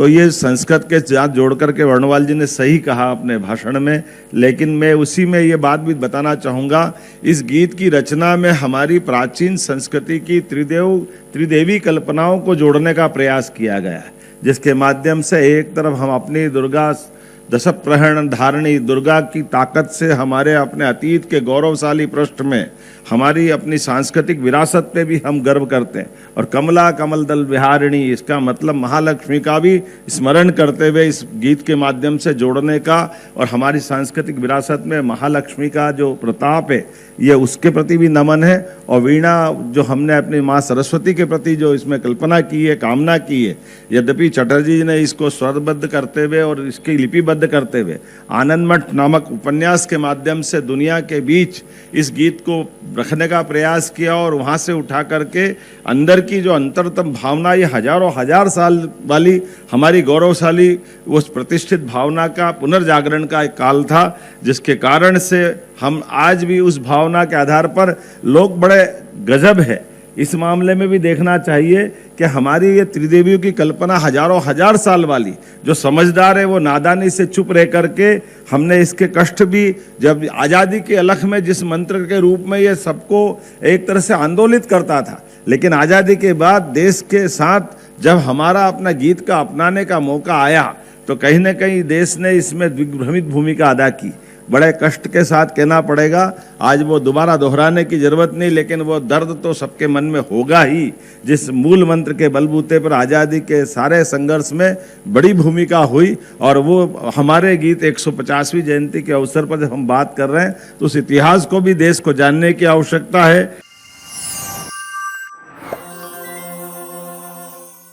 तो ये संस्कृत के साथ जोड़ करके वर्णवाल जी ने सही कहा अपने भाषण में, लेकिन मैं उसी में ये बात भी बताना चाहूँगा, इस गीत की रचना में हमारी प्राचीन संस्कृति की त्रिदेवी कल्पनाओं को जोड़ने का प्रयास किया गया है, जिसके माध्यम से एक तरफ हम अपनी दुर्गा दशप्रहरण धारणी दुर्गा की ताकत से हमारे अपने अतीत के गौरवशाली पृष्ठ में हमारी अपनी सांस्कृतिक विरासत पे भी हम गर्व करते हैं, और कमला कमल दल विहारिणी इसका मतलब महालक्ष्मी का भी स्मरण करते हुए इस गीत के माध्यम से जोड़ने का, और हमारी सांस्कृतिक विरासत में महालक्ष्मी का जो प्रताप है ये उसके प्रति भी नमन है। और वीणा जो हमने अपनी माँ सरस्वती के प्रति जो इसमें कल्पना की है, कामना की है, यद्यपि चटर्जी जी ने इसको स्वरबद्ध करते हुए और इसकी लिपिबद्ध करते हुए आनंदमठ नामक उपन्यास के माध्यम से दुनिया के बीच इस गीत को रखने का प्रयास किया, और वहाँ से उठा करके अंदर की जो अंतरतम भावना, ये हजारों हजार साल वाली हमारी गौरवशाली उस प्रतिष्ठित भावना का पुनर्जागरण का एक काल था, जिसके कारण से हम आज भी उस भावना के आधार पर लोग बड़े गजब है। इस मामले में भी देखना चाहिए कि हमारी ये त्रिदेवियों की कल्पना हजारों हजार साल वाली, जो समझदार है वो नादानी से चुप रह करके हमने इसके कष्ट भी, जब आज़ादी के अलख में जिस मंत्र के रूप में ये सबको एक तरह से आंदोलित करता था, लेकिन आज़ादी के बाद देश के साथ जब हमारा अपना गीत का अपनाने का मौका आया तो कहीं ना कहीं देश ने इसमें दिग्भ्रमित भूमिका अदा की। बड़े कष्ट के साथ कहना पड़ेगा, आज वो दोबारा दोहराने की जरूरत नहीं, लेकिन वो दर्द तो सबके मन में होगा ही, जिस मूल मंत्र के बलबूते पर आज़ादी के सारे संघर्ष में बड़ी भूमिका हुई। और वो हमारे गीत 150वीं जयंती के अवसर पर जब हम बात कर रहे हैं तो उस इतिहास को भी देश को जानने की आवश्यकता है।